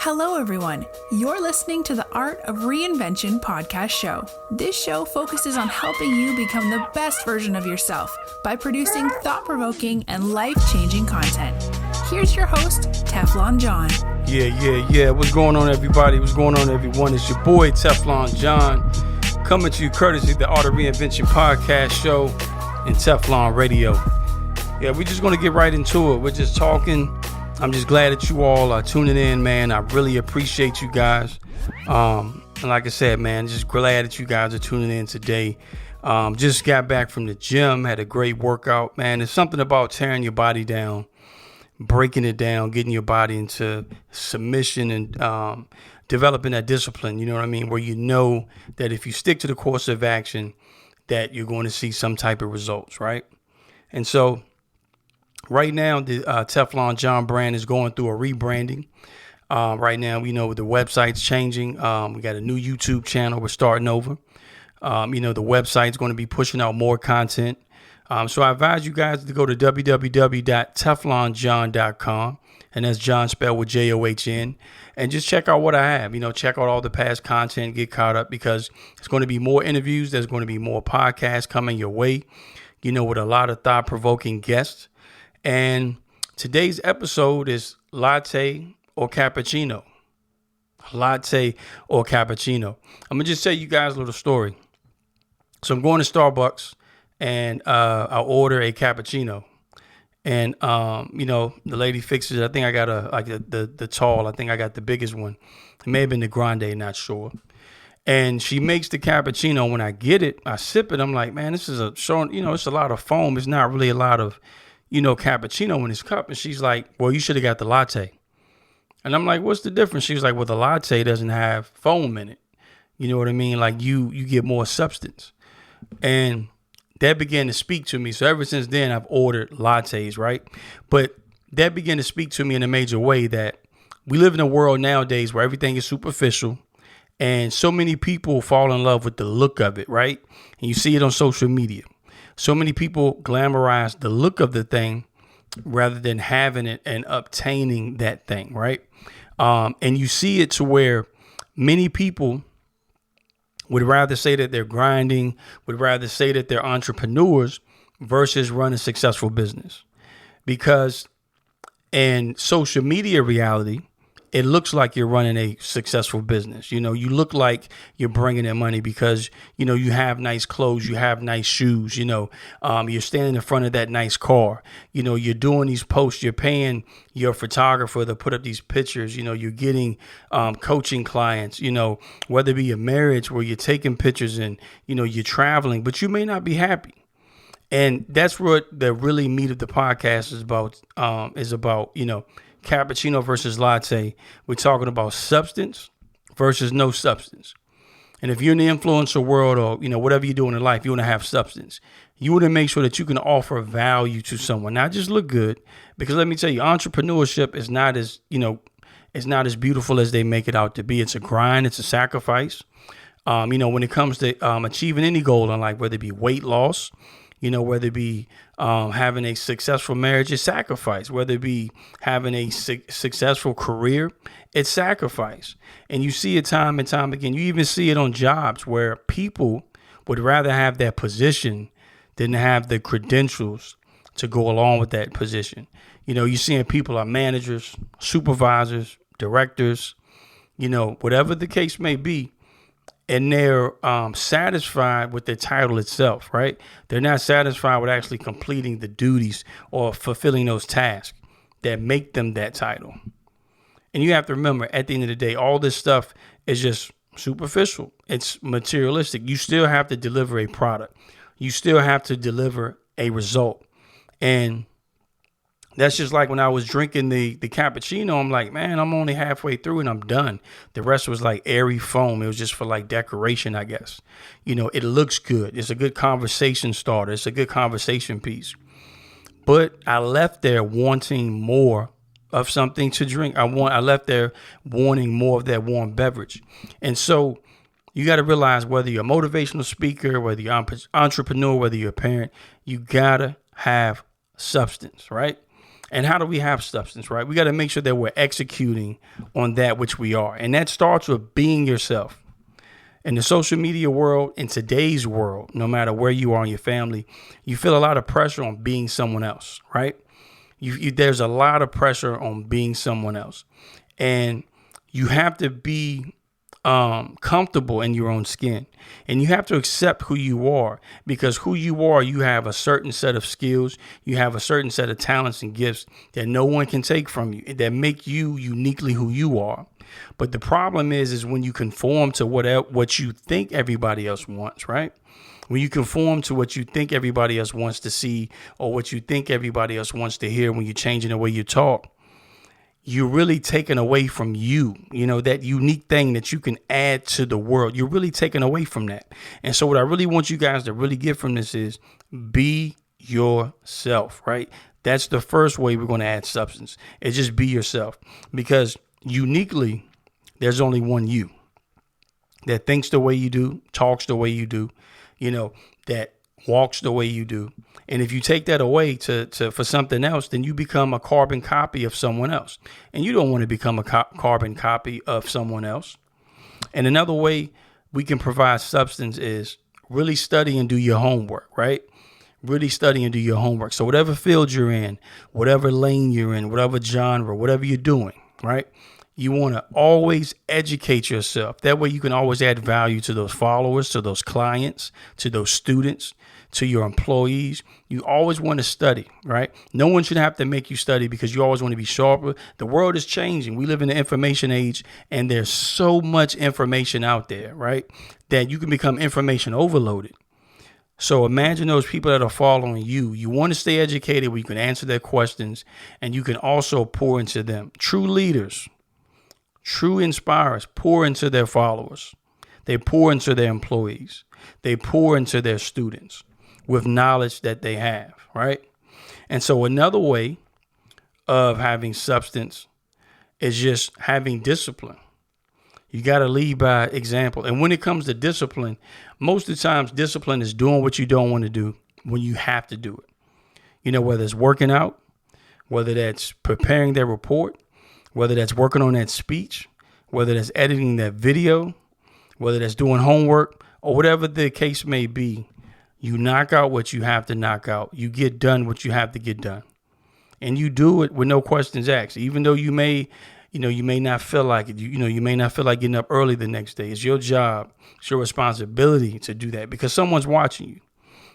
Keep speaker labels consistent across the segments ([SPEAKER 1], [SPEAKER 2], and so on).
[SPEAKER 1] Hello, everyone. You're listening to the Art of Reinvention podcast show. This show focuses on helping you become the best version of yourself by producing thought-provoking and life-changing content. Here's your host, TeflonJohn.
[SPEAKER 2] Yeah. What's going on, everybody? What's going on, everyone? It's your boy, TeflonJohn, coming to you courtesy of the Art of Reinvention podcast show and Teflon Radio. Yeah, we're just going to get right into it. We're just talking. I'm just glad that you all are tuning in, man. I really appreciate you guys. And like I said, man, just glad that you guys are tuning in today. Just got back from the gym, had a great workout, man. There's something about tearing your body down, breaking it down, getting your body into submission and developing that discipline, you know what I mean? Where you know that if you stick to the course of action, that you're going to see some type of results, right? And so right now, the TeflonJohn brand is going through a rebranding. Right now, we know the website's changing. We got a new YouTube channel. We're starting over. The website's going to be pushing out more content. So I advise you guys to go to www.TeflonJohn.com. And that's John spelled with John. And just check out what I have. Check out all the past content, get caught up, because it's going to be more interviews. There's going to be more podcasts coming your way, with a lot of thought-provoking guests. And today's episode is Latte or Cappuccino. Latte or Cappuccino. I'm going to just tell you guys a little story. So I'm going to Starbucks and I'll order a cappuccino. And, the lady fixes it. I think I got the tall. I think I got the biggest one. It may have been the grande, not sure. And she makes the cappuccino. When I get it, I sip it. I'm like, man, this is it's a lot of foam. It's not really a lot of cappuccino in this cup. And she's like, well, you should have got the latte. And I'm like, what's the difference? She was like, well, the latte doesn't have foam in it. You know what I mean? Like you get more substance. And that began to speak to me. So ever since then, I've ordered lattes, right? But that began to speak to me in a major way that we live in a world nowadays where everything is superficial. And so many people fall in love with the look of it, right? And you see it on social media. So many people glamorize the look of the thing rather than having it and obtaining that thing, right? And you see it to where many people would rather say that they're grinding, would rather say that they're entrepreneurs versus run a successful business. Because in social media reality, it looks like you're running a successful business. You look like you're bringing in money because, you have nice clothes, you have nice shoes, you're standing in front of that nice car, you're doing these posts, you're paying your photographer to put up these pictures, you're getting coaching clients, whether it be a marriage where you're taking pictures and, you're traveling, but you may not be happy. And that's what the really meat of the podcast is about, cappuccino versus latte. We're talking about substance versus no substance. And if you're in the influencer world or, whatever you're doing in life, you want to have substance. You want to make sure that you can offer value to someone, not just look good. Because let me tell you, entrepreneurship is not as, it's not as beautiful as they make it out to be. It's a grind. It's a sacrifice. When it comes to achieving any goal in life, whether it be weight loss, whether it be having a successful marriage, it's sacrifice. Whether it be having a successful career, it's sacrifice. And you see it time and time again. You even see it on jobs where people would rather have that position than have the credentials to go along with that position. You're seeing people are managers, supervisors, directors, whatever the case may be. And they're satisfied with the title itself, right? They're not satisfied with actually completing the duties or fulfilling those tasks that make them that title. And you have to remember, at the end of the day, all this stuff is just superficial. It's materialistic. You still have to deliver a product. You still have to deliver a result. And that's just like when I was drinking the cappuccino, I'm like, man, I'm only halfway through and I'm done. The rest was like airy foam. It was just for like decoration, I guess. It looks good. It's a good conversation starter. It's a good conversation piece. But I left there wanting more of something to drink. I left there wanting more of that warm beverage. And so you got to realize whether you're a motivational speaker, whether you're an entrepreneur, whether you're a parent, you got to have substance, right? And how do we have substance, right? We got to make sure that we're executing on that which we are. And that starts with being yourself. In the social media world, in today's world, no matter where you are in your family, you feel a lot of pressure on being someone else, right? There's a lot of pressure on being someone else. And you have to be comfortable in your own skin, and you have to accept who you are, because who you are, you have a certain set of skills, you have a certain set of talents and gifts that no one can take from you, that make you uniquely who you are. But the problem is when you conform to what you think everybody else wants, right? When you conform to what you think everybody else wants to see, or what you think everybody else wants to hear, when you're changing the way you talk, you're really taking away from you, that unique thing that you can add to the world. You're really taking away from that. And so what I really want you guys to really get from this is be yourself, right? That's the first way we're going to add substance, is just be yourself, because uniquely, there's only one you that thinks the way you do, talks the way you do, that walks the way you do. And if you take that away for something else, then you become a carbon copy of someone else. And you don't want to become a carbon copy of someone else. And another way we can provide substance is really study and do your homework, right? Really study and do your homework. So whatever field you're in, whatever lane you're in, whatever genre, whatever you're doing, right? You want to always educate yourself. That way you can always add value to those followers, to those clients, to those students, to your employees. You always want to study, right? No one should have to make you study, because you always want to be sharper. The world is changing. We live in the information age, and there's so much information out there, right, that you can become information overloaded. So imagine those people that are following you. You want to stay educated where you can answer their questions, and you can also pour into them. True leaders, true inspirers pour into their followers. They pour into their employees. They pour into their students with knowledge that they have, right? And so another way of having substance is just having discipline. You got to lead by example. And when it comes to discipline, most of the times discipline is doing what you don't want to do when you have to do it. Whether it's working out, whether that's preparing their report, whether that's working on that speech, whether that's editing that video, whether that's doing homework, or whatever the case may be. You knock out what you have to knock out. You get done what you have to get done. And you do it with no questions asked. Even though you may not feel like it. You may not feel like getting up early the next day. It's your job. It's your responsibility to do that, because someone's watching you.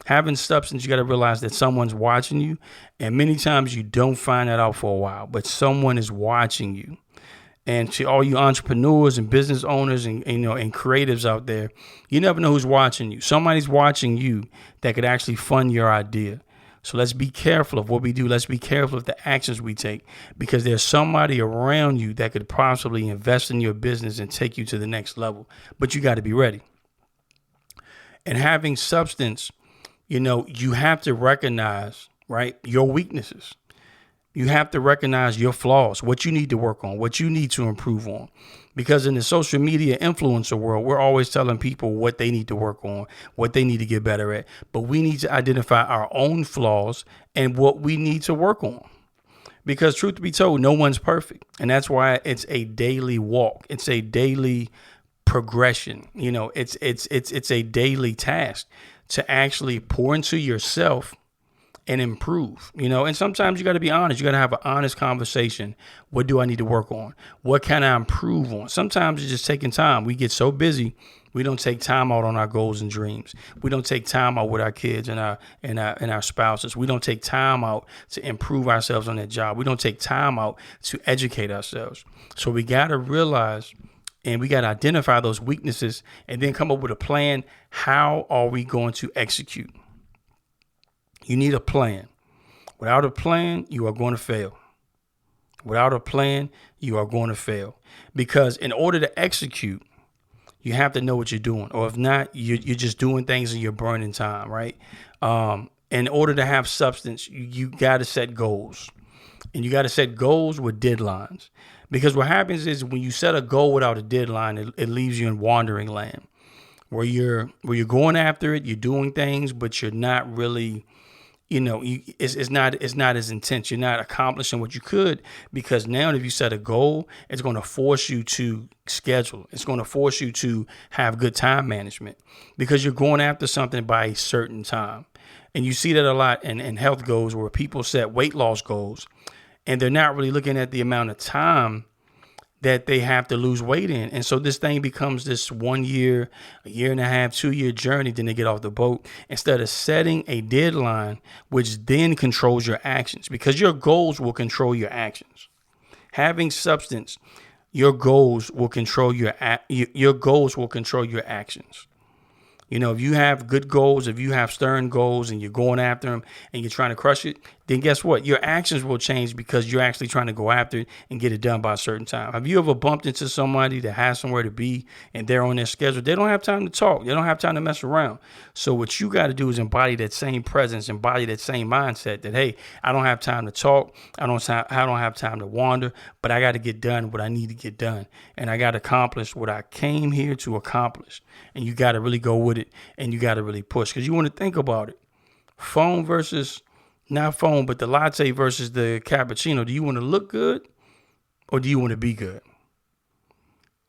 [SPEAKER 2] Having substance, you got to realize that someone's watching you. And many times you don't find that out for a while, but someone is watching you. And to all you entrepreneurs and business owners and creatives out there, you never know who's watching you. Somebody's watching you that could actually fund your idea. So let's be careful of what we do. Let's be careful of the actions we take, because there's somebody around you that could possibly invest in your business and take you to the next level. But you got to be ready. And having substance, you have to recognize, right, your weaknesses. You have to recognize your flaws, what you need to work on, what you need to improve on. Because in the social media influencer world, we're always telling people what they need to work on, what they need to get better at. But we need to identify our own flaws and what we need to work on. Because truth be told, no one's perfect. And that's why it's a daily walk. It's a daily progression. It's a daily task to actually pour into yourself and improve, and sometimes you got to be honest. You got to have an honest conversation. What do I need to work on? What can I improve on? Sometimes it's just taking time. We get so busy, we don't take time out on our goals and dreams. We don't take time out with our kids and our spouses. We don't take time out to improve ourselves on that job. We don't take time out to educate ourselves. So we got to realize, and we got to identify those weaknesses, and then come up with a plan. How are we going to execute? You need a plan. Without a plan, you are going to fail. Without a plan, you are going to fail. Because in order to execute, you have to know what you're doing. Or if not, you're just doing things and you're burning time, right? In order to have substance, you got to set goals. And you got to set goals with deadlines. Because what happens is when you set a goal without a deadline, it leaves you in wandering land. Where you're going after it, you're doing things, but you're not really it's not as intense. You're not accomplishing what you could, because now if you set a goal, it's going to force you to schedule. It's going to force you to have good time management, because you're going after something by a certain time. And you see that a lot in health goals, where people set weight loss goals and they're not really looking at the amount of time that they have to lose weight in. And so this thing becomes this 1 year, a year and a half, 2 year journey. Then they get off the boat, instead of setting a deadline, which then controls your actions, because your goals will control your actions. Having substance, your goals will control your goals will control your actions. If you have good goals, if you have stern goals and you're going after them and you're trying to crush it, then guess what? Your actions will change, because you're actually trying to go after it and get it done by a certain time. Have you ever bumped into somebody that has somewhere to be and they're on their schedule? They don't have time to talk. They don't have time to mess around. So what you got to do is embody that same presence, embody that same mindset that, hey, I don't have time to talk. I don't have time to wander, but I got to get done what I need to get done. And I got to accomplish what I came here to accomplish. And you got to really go with it, and you got to really push, because you want to think about it. Phone versus not phone, but the latte versus the cappuccino. Do you want to look good, or do you want to be good?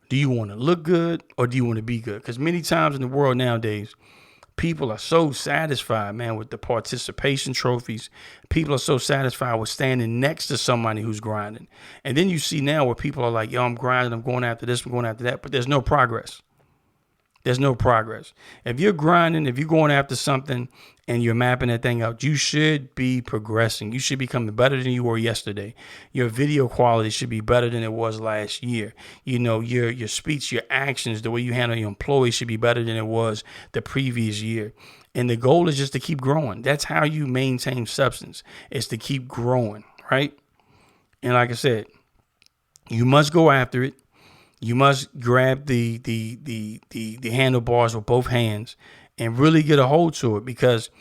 [SPEAKER 2] Do you want to look good, or do you want to be good? Because many times in the world nowadays, people are so satisfied, man, with the participation trophies. People are so satisfied with standing next to somebody who's grinding. And then you see now where people are like, yo, I'm grinding, I'm going after this, I'm going after that, but there's no progress. There's no progress. If you're grinding, if you're going after something and you're mapping that thing out, you should be progressing. You should be becoming better than you were yesterday. Your video quality should be better than it was last year. Your speech, your actions, the way you handle your employees should be better than it was the previous year. And the goal is just to keep growing. That's how you maintain substance, is to keep growing, right? And like I said, you must go after it. You must grab the handlebars with both hands and really get a hold to it, because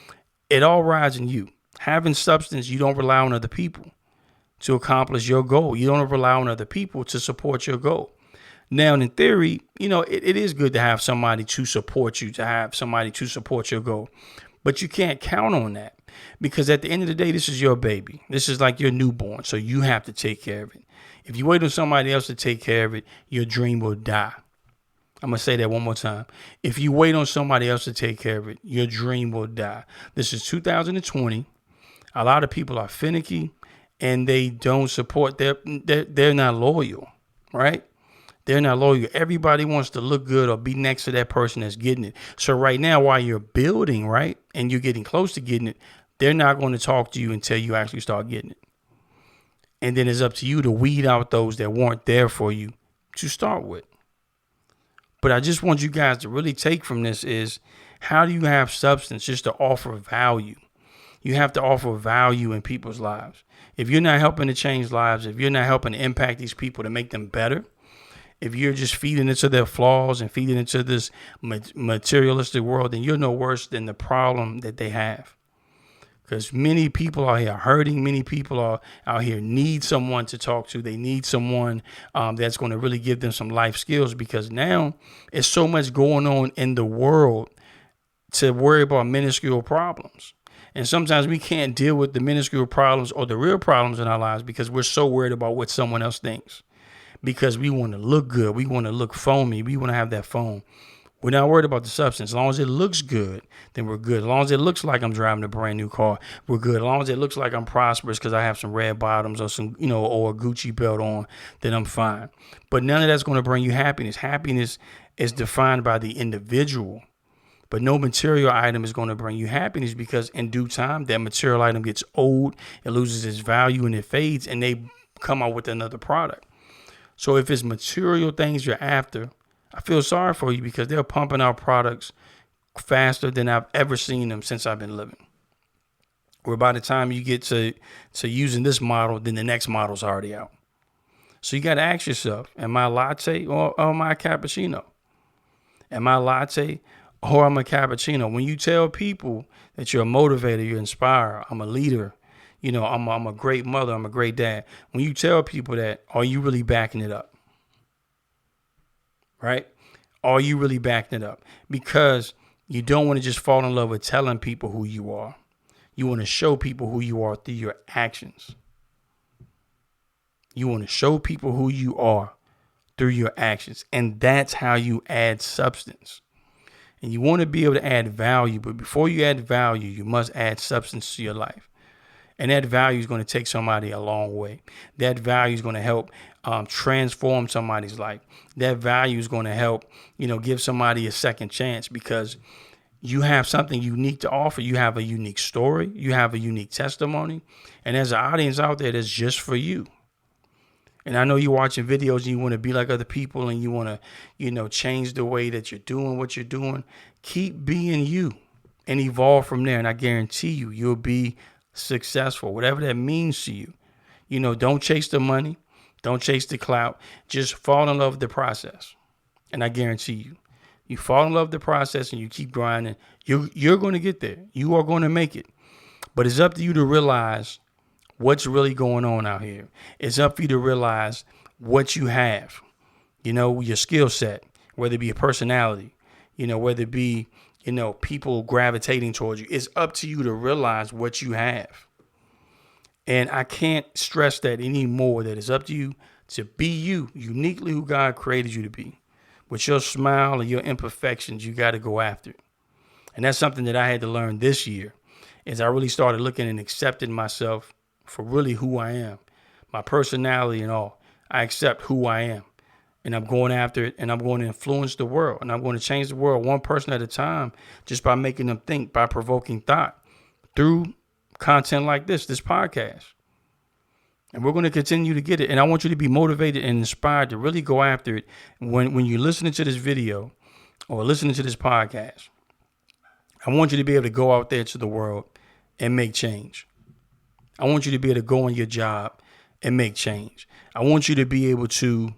[SPEAKER 2] it all rides in you. Having substance, you don't rely on other people to accomplish your goal. You don't rely on other people to support your goal. Now, in theory, it is good to have somebody to support you, to have somebody to support your goal. But you can't count on that, because at the end of the day, this is your baby. This is like your newborn. So you have to take care of it. If you wait on somebody else to take care of it, your dream will die. I'm going to say that one more time. If you wait on somebody else to take care of it, your dream will die. This is 2020. A lot of people are finicky and they don't support. They're not loyal, right? They're not loyal. Everybody wants to look good or be next to that person that's getting it. So right now, while you're building, right, and you're getting close to getting it, they're not going to talk to you until you actually start getting it. And then it's up to you to weed out those that weren't there for you to start with. But I just want you guys to really take from this is, how do you have substance just to offer value? You have to offer value in people's lives. If you're not helping to change lives, if you're not helping to impact these people to make them better, if you're just feeding into their flaws and feeding into this materialistic world, then you're no worse than the problem that they have. Because many people are here hurting. Many people are out here need someone to talk to. They need someone that's going to really give them some life skills, because now it's so much going on in the world to worry about minuscule problems. And sometimes we can't deal with the minuscule problems or the real problems in our lives because we're so worried about what someone else thinks. Because we want to look good. We want to look foamy. We want to have that foam. We're not worried about the substance. As long as it looks good, then we're good. As long as it looks like I'm driving a brand new car, we're good. As long as it looks like I'm prosperous because I have some red bottoms or some, or a Gucci belt on, then I'm fine. But none of that's going to bring you happiness. Happiness is defined by the individual. But no material item is going to bring you happiness, because in due time, that material item gets old, it loses its value, and it fades, and they come out with another product. So if it's material things you're after, I feel sorry for you, because they're pumping out products faster than I've ever seen them since I've been living. Where by the time you get to using this model, then the next model's already out. So you got to ask yourself, am I a latte or am I a cappuccino? Am I a latte or am I a cappuccino? When you tell people that you're a motivator, you're inspired, I'm a leader, I'm a great mother, I'm a great dad. When you tell people that, are you really backing it up? Right? Are you really backing it up? Because you don't want to just fall in love with telling people who you are. You want to show people who you are through your actions. You want to show people who you are through your actions. And that's how you add substance. And you want to be able to add value. But before you add value, you must add substance to your life. And that value is going to take somebody a long way. That value is going to help transform somebody's life. That value is going to help, give somebody a second chance, because you have something unique to offer. You have a unique story. You have a unique testimony. And there's an audience out there that's just for you. And I know you're watching videos and you want to be like other people and you want to, change the way that you're doing what you're doing. Keep being you and evolve from there. And I guarantee you'll be successful, whatever that means to you. Don't chase the money. Don't chase the clout. Just fall in love with the process. And I guarantee you fall in love with the process and you keep grinding. You're going to get there. You are going to make it. But it's up to you to realize what's really going on out here. It's up for you to realize what you have, your skill set, whether it be a personality, whether it be, people gravitating towards you. It's up to you to realize what you have. And I can't stress that anymore, that it's up to you to be you, uniquely who God created you to be. With your smile and your imperfections, you got to go after it. And that's something that I had to learn this year, as I really started looking and accepting myself for really who I am, my personality and all. I accept who I am, and I'm going after it, and I'm going to influence the world, and I'm going to change the world one person at a time, just by making them think, by provoking thought through content like this podcast. And we're going to continue to get it. And I want you to be motivated and inspired to really go after it. When you're listening to this video or listening to this podcast, I want you to be able to go out there to the world and make change. I want you to be able to go on your job and make change. I want you to be able to,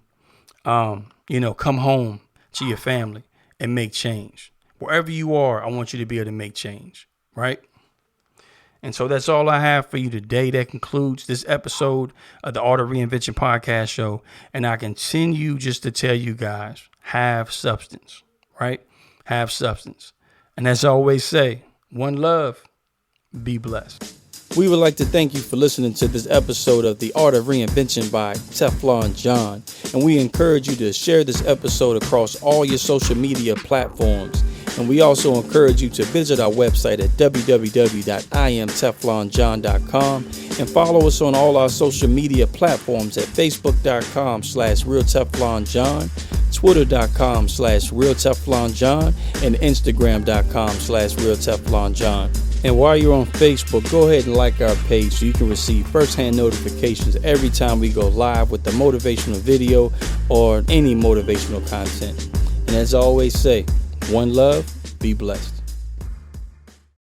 [SPEAKER 2] come home to your family and make change. Wherever you are, I want you to be able to make change, right? And so that's all I have for you today. That concludes this episode of the Art of Reinvention podcast show. And I continue just to tell you guys, have substance, right? Have substance. And as I always say, one love, be blessed. We would like to thank you for listening to this episode of The Art of Reinvention by TeflonJohn. And we encourage you to share this episode across all your social media platforms. And we also encourage you to visit our website at www.imteflonjohn.com and follow us on all our social media platforms at facebook.com/realteflonjohn, twitter.com/realteflonjohn, and instagram.com/realteflonjohn. And while you're on Facebook, go ahead and like our page so you can receive firsthand notifications every time we go live with the motivational video or any motivational content. And as I always say, one love, be blessed.